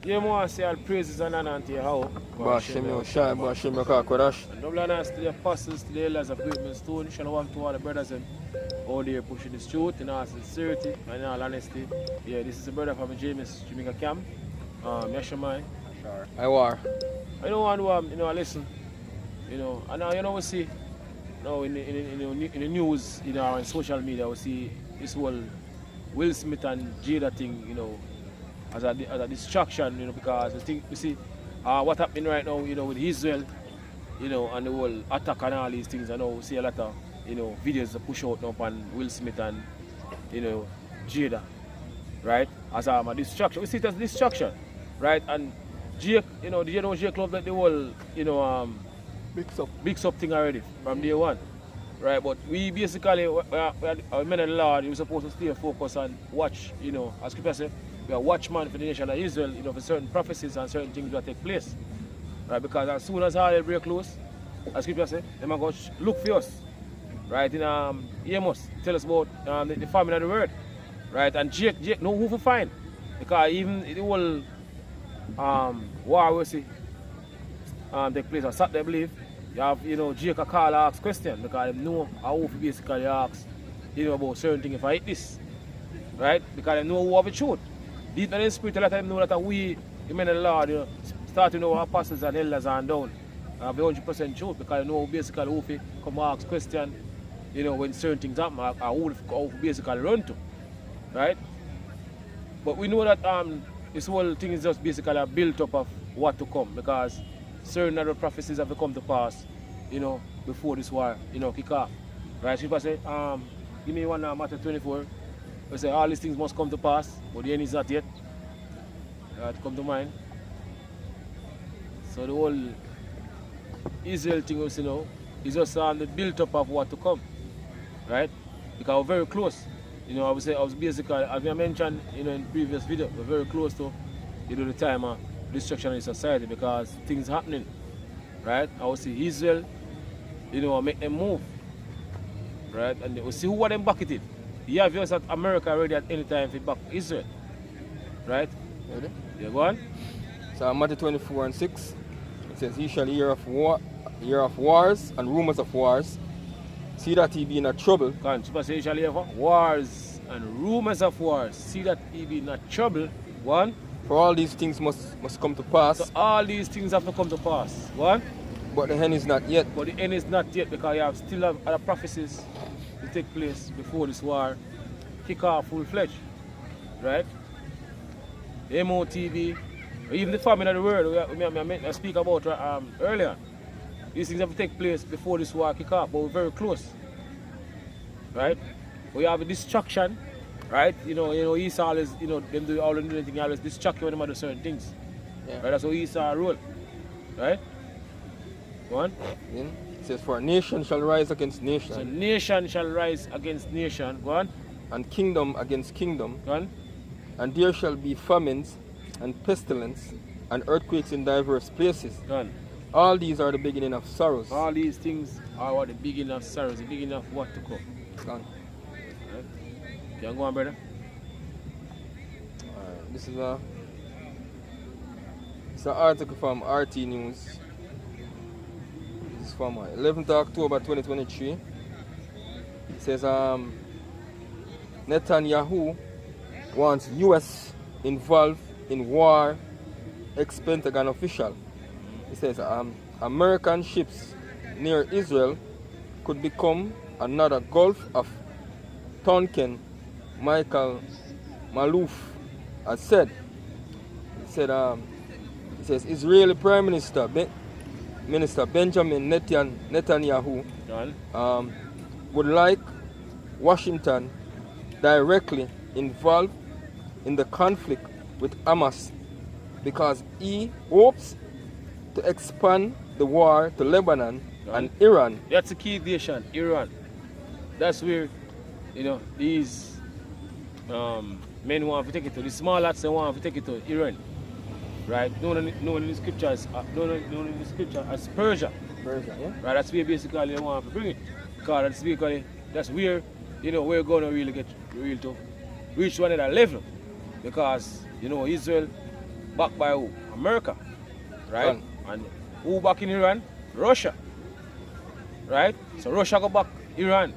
Yeah, more say all praises and honor unto Yahweh. Bashim Shai, Bashim Kakodash. And double honors to the apostles, to the elders of Great Stone. Shalom to all the brothers and all there pushing this truth in all sincerity and in all honesty. Yeah, this is a brother from James Jamaica Camp. Yashamai. I war. I don't want to, listen. And we see, in the news, on social media, we see this whole Will Smith and Jada thing, as a distraction, because we see what happening right now, with Israel, and the whole attack and all these things. I know we see a lot of, videos that push out now on Will Smith and, Jada, right? As a distraction. We see it as a distraction, right? And Jake, Jake Love that the whole, big up thing already from day one. Right, but we basically, our men of the Lord, we're supposed to stay focused and watch, as Scripture says, we are watchmen for the nation of Israel, for certain prophecies and certain things that take place. Right, because as soon as hell break loose, as Scripture says, they're going to look for us. Right, in Amos, tell us about the famine of the word. Right, and Jake know who to find. Because even the whole war we see take place on Saturday, I believe. You have, Jake call ask question because they know how to basically ask, about certain things if I hit this. Right? Because they know who have the truth. Deep in the spirit, a lot of them know that we, the men of the Lord, starting our apostles and elders and down, have the 100% truth because they know basically who to come ask question, when certain things happen, or who to basically run to. Right? But we know that this whole thing is just basically a built up of what to come because certain other prophecies have to come to pass, before this war, kick off. Right? People say, give me one Matthew 24. We say all these things must come to pass, but the end is not yet. That come to mind. So the whole Israel thing we see now is just the built up of what to come. Right? Because we're very close. I was basically, as I mentioned in previous video, we're very close to the time of destruction in society because things happening, right? I will see Israel, make them move, right? And we see who are them back it in. You have that America ready at any time to back Israel, right? Ready? Yeah, go on. So Matthew 24 and 6, it says, "Ye shall hear of wars and rumors of wars. See that ye be in a trouble." Go on. Super say you shall hear of wars and rumors of wars. See that ye be in a trouble. Go on. For all these things must come to pass. So all these things have to come to pass. What? But the end is not yet. But the end is not yet because you still have other prophecies to take place before this war kick off full-fledged. Right? The MOTV, or even the famine of the world I speak about earlier. These things have to take place before this war kick off, but we're very close. Right? We have a distraction. Right? Esau always, them do all the thing, always distract you when they do certain things. Yeah. Right? That's how Esau roll. Right? Go on. Then it says, "For nation shall rise against nation." So nation shall rise against nation. Go on. And kingdom against kingdom. Go on. And there shall be famines and pestilence and earthquakes in diverse places. Go on. All these are the beginning of sorrows. All these things are what the beginning of sorrows, the beginning of what to come. Gone. Right? Can go on, brother? This is it's an article from RT News. This is from 11th October 2023. It says Netanyahu wants US involved in war, ex-Pentagon official. It says American ships near Israel could become another Gulf of Tonkin. Michael Maloof has said. He says Israeli Prime Minister Benjamin Netanyahu would like Washington directly involved in the conflict with Hamas because he hopes to expand the war to Lebanon and Iran. That's the key nation, Iran. That's where, these men want to take it to. The small lads, they want to take it to Iran. Right? Known in the scriptures, as Persia. Persia, yeah? Right? That's where basically they want to bring it. Because that's where, we're going to really get to reach one another level. Because, Israel backed by who? America, right? Done. And who back in Iran? Russia, right? So Russia go back Iran.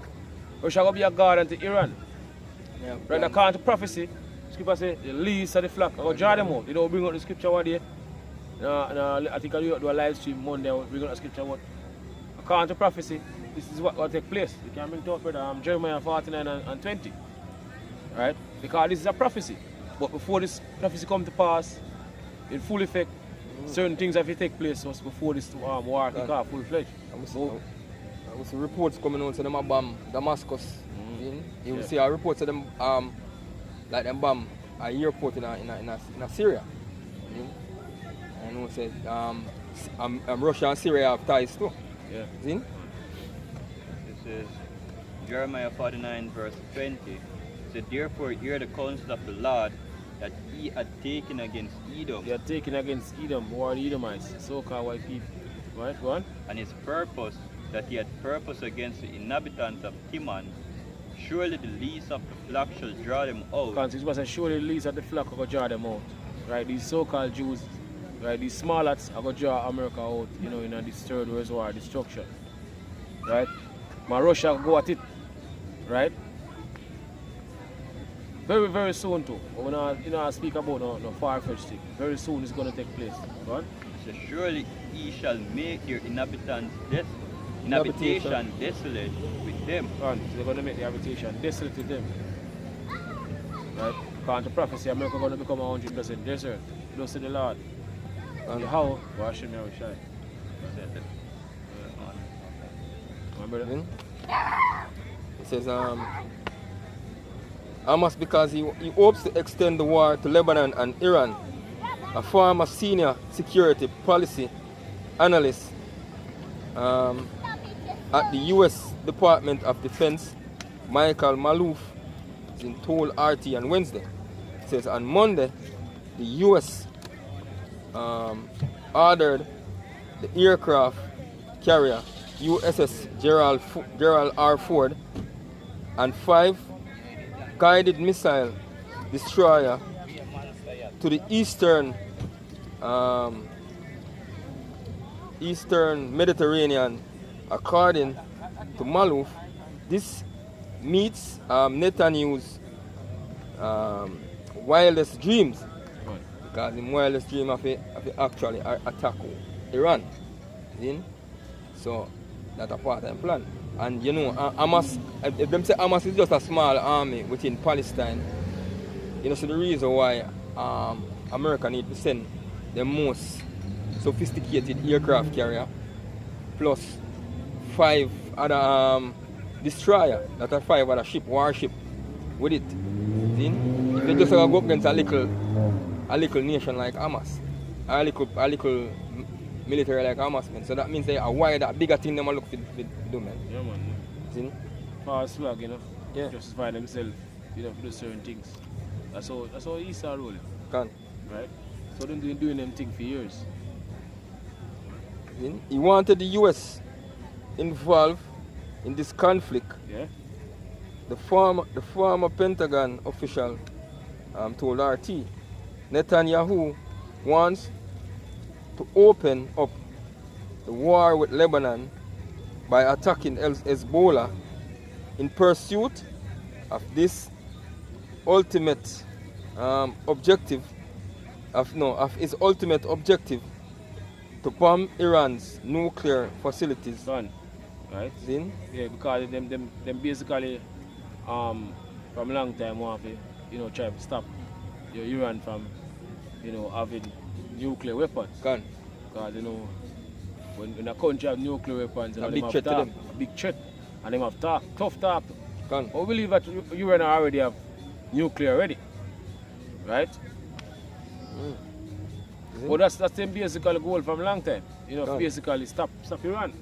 Russia go be a guardian to Iran. Yeah, Right, done. according to prophecy, scripture say the least of the flock. I go draw them out. You know, bring out the scripture one day. I think I'll do a live stream Monday. I'll bring out the scripture. What? According to prophecy, this is what will take place. You can bring it up, brother. Jeremiah 49 and 20. Right? Because this is a prophecy. But before this prophecy come to pass, in full effect, certain things have to take place before this war kick off full-fledged. I must So, see reports coming out say them a bomb Damascus. You will see a report say them like them bomb a airport in Syria. And we said Russia and Syria have ties too. yeah. See? This is Jeremiah 49 verse 20. It said, therefore hear the counsel of the Lord that he had taken against Edom, They are taking against Edom, who are the Edomites, so-called white people. Right, go on. and his purpose that he had purpose against the inhabitants of Timon. Surely the least of the flock shall draw them out, Because it was a surely the least of the flock are going to draw them out. Right, these so-called Jews, right, these small lots are going to draw America out, you know, in this third world war destruction. Right? But Russia go at it. Right? Very, very soon too. But when I speak about no far-fetched thing. Very soon it's going to take place. Go on. so surely he shall make their inhabitants Inhabitation. habitation desolate with them. Go on. So they're going to make the habitation desolate to them. Right? According to prophecy, America going to become 100% desert. Thus said the Lord. And How? Wash him, I shy. Remember that? then it says Hamas because he hopes to extend the war to Lebanon and Iran. A former senior security policy analyst at the U.S. Department of Defense, Michael Maloof, told RT on Wednesday. It says on Monday, the U.S. Ordered the aircraft carrier USS Gerald R. Ford and 5 guided missile destroyer to the eastern Mediterranean. According to Maloof, this meets Netanyahu's wildest dreams, because the wildest dream of actually attack Iran. So that's a part of the plan. And you know, Hamas, if them say Hamas is just a small army within Palestine, you know, so the reason why America need to send the most sophisticated aircraft carrier plus 5 other destroyer, that are 5 other warship with it. See? If they just go up against a little nation like Hamas, a little military like Hamas, man. So that means they are wider, a bigger thing they look for do, man. Yeah, man. See? Fast swag, you know. Yeah. Justify themselves, you know, to do certain things. That's how East are rolling, Can. right? So they've been doing them things for years. See? He wanted the US involved in this conflict. Yeah? The former Pentagon official told RT, Netanyahu wants to open up the war with Lebanon by attacking Hezbollah in pursuit of this ultimate objective of his ultimate objective to bomb Iran's nuclear facilities. Done. Right? See? Yeah, because them basically from long time want to, you know, try to stop Iran from, you know, having nuclear weapons. Can. Because, you know, when a country have nuclear weapons, A them big have threat to talk, them. a big threat, and them have tough talk. Can. But we believe that Iran already have nuclear already, right? See? But that's them basically goal from long time. You know, Done. basically stop Iran,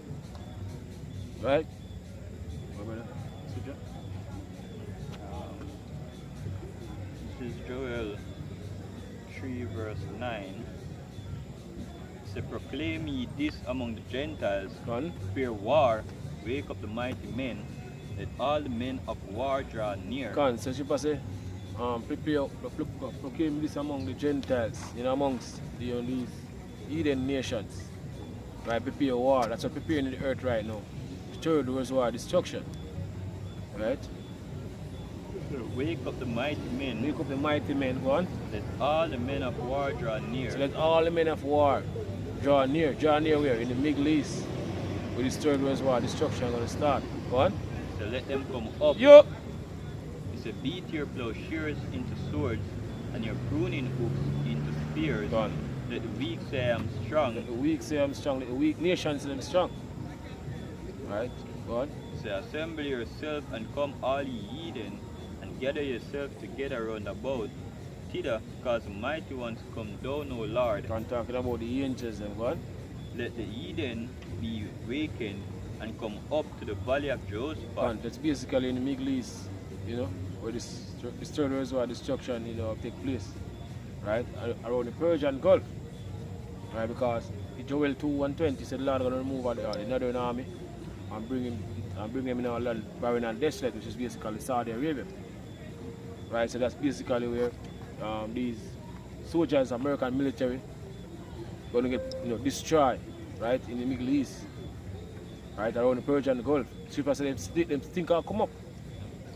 right? What about that? Switch up. This is Joel 3 verse 9. It said, proclaim ye this among the Gentiles, Done. fear war, wake up the mighty men, let all the men of war draw near. Can censorship say, prepare, proclaim this among the Gentiles, amongst these heathen nations. Right, prepare war. That's what preparing the earth right now. The third world war, destruction. Right? Wake up the mighty men. Wake up the mighty men, go on. Let all the men of war draw near. So let all the men of war draw near. Draw near where? In the Middle East. With this third world war, destruction going to start. Go on. So let them come up. Yo! He said, beat your plowshares into swords and your pruning hooks into spears. Go on. Let the weak say I'm strong. Let the weak say I'm strong. Let the weak nations say I'm strong. Right? Go on. Say, assemble yourself and come all ye heathen, and gather yourselves together round about. Thither, cause mighty ones come down, O Lord. I'm talking about the angels and go on. Let the heathen be wakened and come up to the valley of Jehoshaphat. And that's basically in the Middle East, where this third world war destruction, take place. Right? Around the Persian Gulf. Right? Because in Joel 2:120 said the Lord gonna remove all the northern army and bring him in our land barren and desolate, which is basically Saudi Arabia. Right? So that's basically where these soldiers, American military, gonna get destroyed, right, in the Middle East. Right, around the Persian Gulf. Super said them think I'll come up.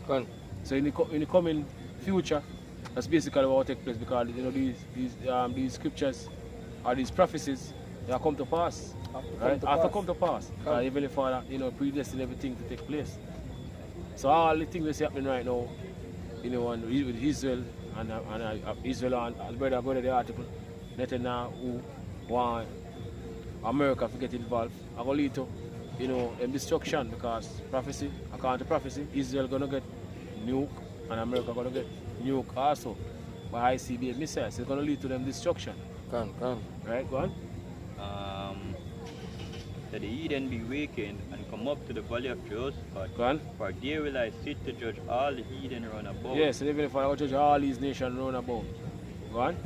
Gone. So in the coming future, that's basically what will take place, because these scriptures or these prophecies, they will come to pass. After come to pass. Even if Father, predestined everything to take place. So all the things that's happening right now, with Israel and Israel and brother the article, Netanyahu who want America to get involved, are going to lead to them destruction, because prophecy, according to prophecy, Israel gonna get nuke and America gonna get nuke also by ICBM missiles. It's gonna lead to them destruction. Can. Right, go on. That the heathen be wakened and come up to the valley of Jehoshaphat. Go on. For there will I sit to judge all the heathen round about. Yes, even if I judge all these nations round about. Go on.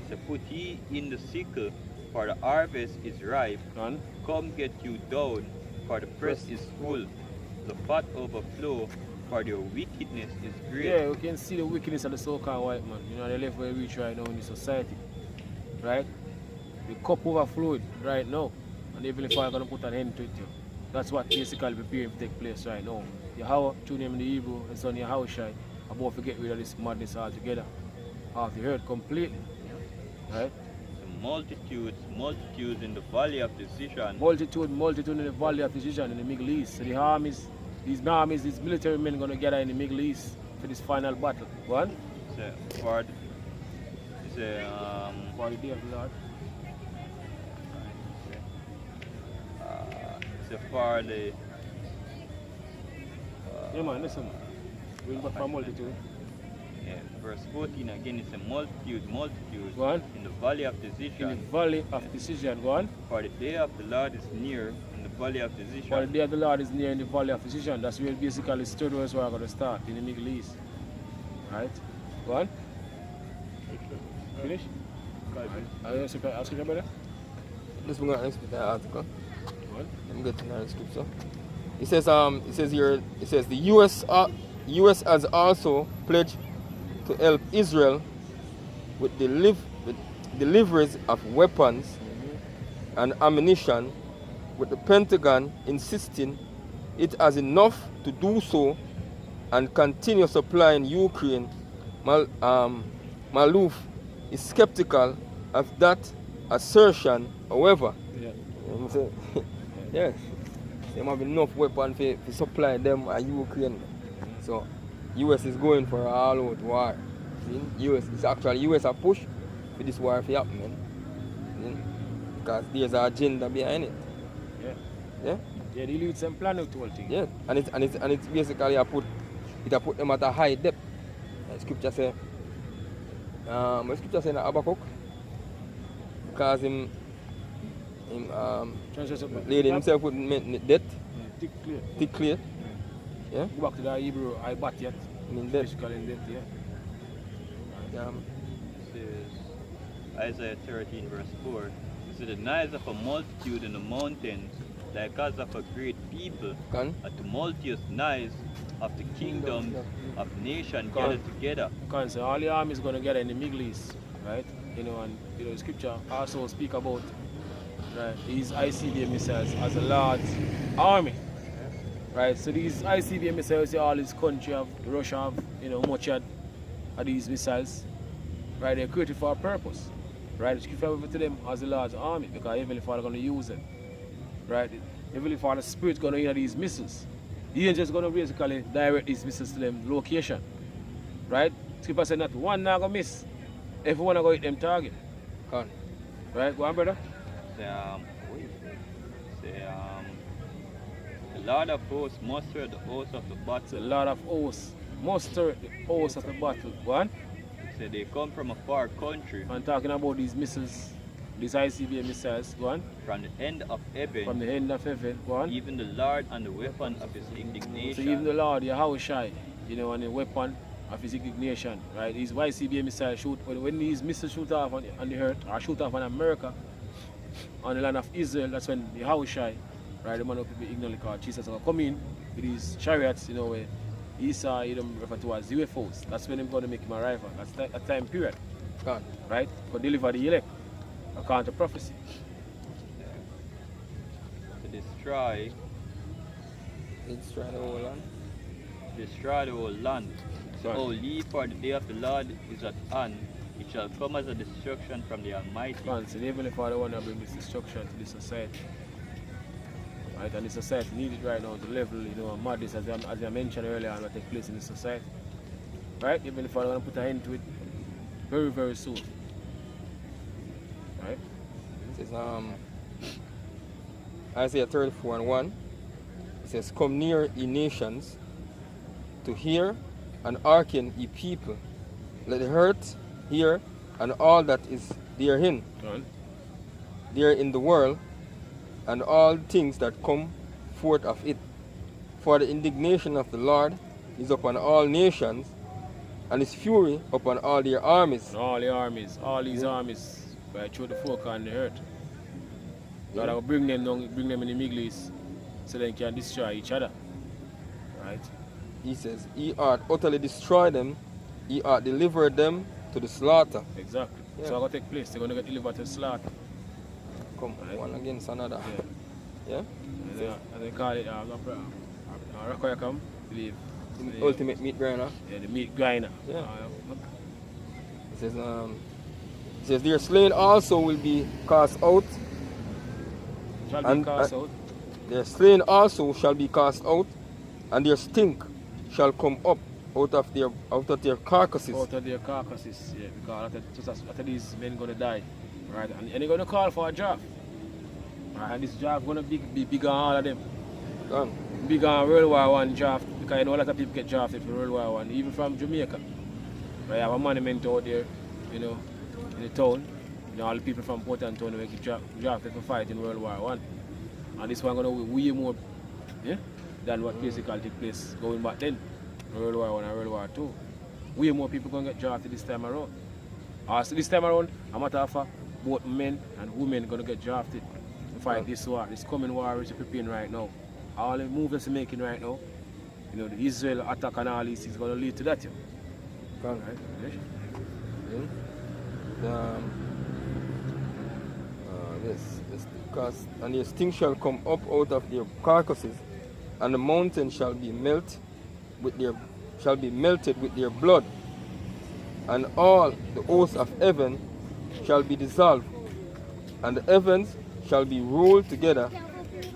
So put ye in the sickle, for the harvest is ripe. Go on. Come get you down, for the press is full. The fat overflow, for their wickedness is great. Yeah, we can see the wickedness of the so-called white man. The level where we reach right now in the society. Right? The cup overflowed right now. And even if I'm going to put an end to it, that's what basically preparing to take place right now. Yahweh, through name in the Hebrew, and son Yahushai, about to get rid of this madness altogether. Off the earth completely. Right? The multitudes in the valley of decision. Multitude in the valley of decision in the Middle East. So these military men going to gather in the Middle East for this final battle. What? For the day of the Lord. For the yeah man, listen. We'll go for multitude. Yeah, verse 14 again, it's a multitude Go on. in the valley of In decision. the valley of decision. Go on. For the day of the Lord is near in the valley of decision. For the day of the Lord is near in the valley of decision. That's where basically the third world war going to start in the Middle East. Right? Go on. Finish? Are you asking about that? Let's bring on the article. Go on. Let me get to the scripture. It says here, the US has also pledged to help Israel with deliveries of weapons and ammunition, with the Pentagon insisting it has enough to do so and continue supplying Ukraine. Maloof is skeptical of that assertion, however. Yeah. Yes, they have enough weapons to supply them and Ukraine. So US is going for an all-out war. US a push for this war to happen, because there's an agenda behind it. Yeah. Yeah. Yeah, they lead some plan out to all things. Yeah. And it's basically put them at a high depth. The scripture say, the scripture say in Habakkuk, because him laid himself with death, thick clear. Yeah. Go back to the Hebrew, I bat yet. In death. Basically in death, yeah. This is Isaiah 13 verse 4. It says, the noise of a multitude in the mountains, like as of a great people, Can? a tumultuous noise of the kingdoms of nations gathered together. Because so all the army is going to get in the Middle East, right? You know, and you know, the scripture also speak about right, these ICBM missiles as a large army, right? So these ICBM missiles, all this country have, Russia have, you know, much of these missiles, right? They're created for a purpose, right? The scripture refer to them as a large army because Heavenly Father going to use them, right? Heavenly Father Spirit's going to use these missiles. The angels going to basically direct these missiles to them location, right? Scripture said not one not going to miss. Everyone are going to hit them target. Can? Right? Go on, brother. The Lord of hosts mustered the hosts of the It's a battle. lot of hosts. Muster the hosts of the battle. Go on. So they come from a far country, And talking about these missiles, these ICBM missiles. Go on. from the end of From heaven, the end of heaven. Go on. even the Lord and the weapon of his So even the indignation. Lord, Yahushai, you know, and the weapon of his indignation, right? These ICBM missiles shoot, when these missiles shoot off on the earth, or shoot off on America, on the land of Israel, that's when the Yahushai, right, the man of people ignorantly called Jesus, will come in with these chariots, you know, where Esau, you know, refer to as UFOs. That's when they're going to make him arrive. That's a time period, Can? right? For deliver the elect, according to prophecy. To destroy It's trying to hold on. the whole land. So, Right. O ye, for the day of the Lord is at hand. It shall come as a destruction from the Almighty. Man, so the Heavenly Father want to bring this destruction to this society. Right, and the society need it right now to level, you know, madness as I mentioned earlier and what take place in the society. Right? Heavenly Father want to put an end to it very, very soon. Right? It says Isaiah 34:1. It says, "Come near, ye nations, to hear, and hearken, ye people. Let the earth hear, and all that is therein, Go on. there in the world, and all things that come forth of it. For the indignation of the Lord is upon all nations, and his fury upon all their armies." And all the armies, all these armies, right, through the folk on the earth. God will bring them down, bring them in the Middle East so they can destroy each other. Right? He says, "Ye art utterly destroyed them, ye art delivered them to the slaughter." Exactly. Yeah. So it's going to take place. They're going to get delivered to slaughter. Come, Right. one against another. Yeah. Yeah? And they call it Rakoyakam, believe. The ultimate meat grinder. Yeah, the meat grinder. Yeah. It says, "Their slain also will be cast out, Shall be And- cast out. their slain also shall be cast out, and their stink shall come up out of their carcasses." Out of their carcasses. Yeah, because after these men going to die. Right? And they're going to call for a draft. Right? And this draft going to be bigger than all of them. Gone. Bigger than World War One draft. Because you know a lot of people get drafted for World War One, even from Jamaica. Right? I have a monument out there, you know, in the town. You know, all the people from Port Antonio get drafted for fight in World War One. And this one going to be way more, yeah, than what basically took place going back then. World War One and World War Two. Way more people going to get drafted this time around. So this time around, a matter of fact, both men and women going to get drafted to fight this war. This coming war is preparing right now. All the moves they're making right now, you know, the Israel attack and all this is going to lead to that. Yeah. Gone. Right? Yes. This because and their stink shall come up out of their carcasses, and the mountain shall be melted with their blood, and all the hosts of heaven shall be dissolved, and the heavens shall be rolled together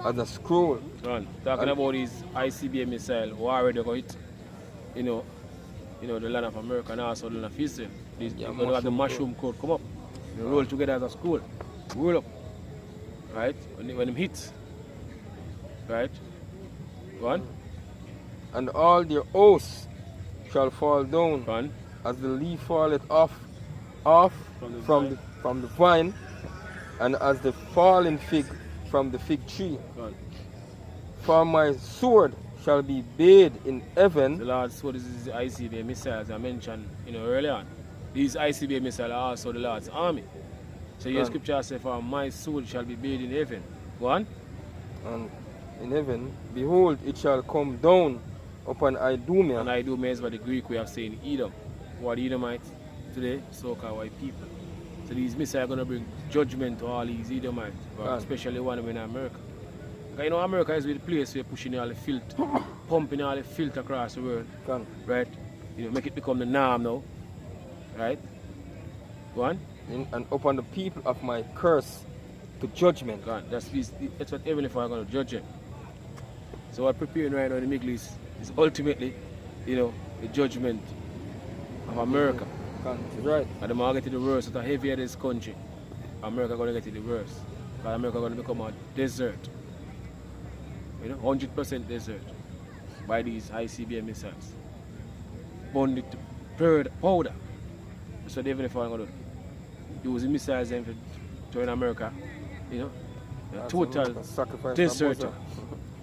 as a scroll. Talking about these ICBM missiles who are already going to hit, you know, the land of America and also the land of Israel. These Yeah, going to have the mushroom mushroom code come up. They roll together as a scroll. Roll up. Right? When them hit. Right? Go on. And all their hosts shall fall down Go on. as the leaf falleth off from the vine, and as the fallen fig from the fig tree. Go on. For my sword shall be bathed in heaven. The Lord's sword is the ICBM missiles I mentioned, you know, earlier on. These ICBM missiles are also the Lord's army. So your Right. scripture says, "For my soul shall be bathed in heaven." Go on. And in heaven, behold, it shall come down upon Idumea. And Idumea is what the Greek we have saying Edom. What Edomites today, so-called white people. So these missiles are going to bring judgment to all these Edomites, especially one in America. Because you know America is the place where pushing all the filth, pumping all the filth across the world. Right? You know, make it become the norm now. Right? Go on. And upon the people of my curse to judgment. God, that's what Heavenly Father is going to judge them. So what preparing right now in the Middle East is ultimately, you know, the judgment of America. Right. And they're going to get the worst. So the heavier this country, America going to get the worst. Because America going to become a desert. You know, 100% desert by these ICBM missiles. Bonded to powder. That's what the Heavenly Father is going to do. Using missiles then for join America. You know, total desert.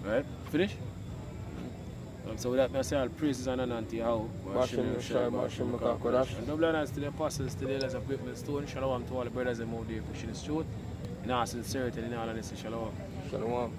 Right? Finish? So with that, I say all praises and honor to Yahweh. And double honors to the apostles, to the elders of Great Millstone. Shalom to all the brothers and more there pushing the truth. In all sincerity and in all honesty, shalom. Shalom.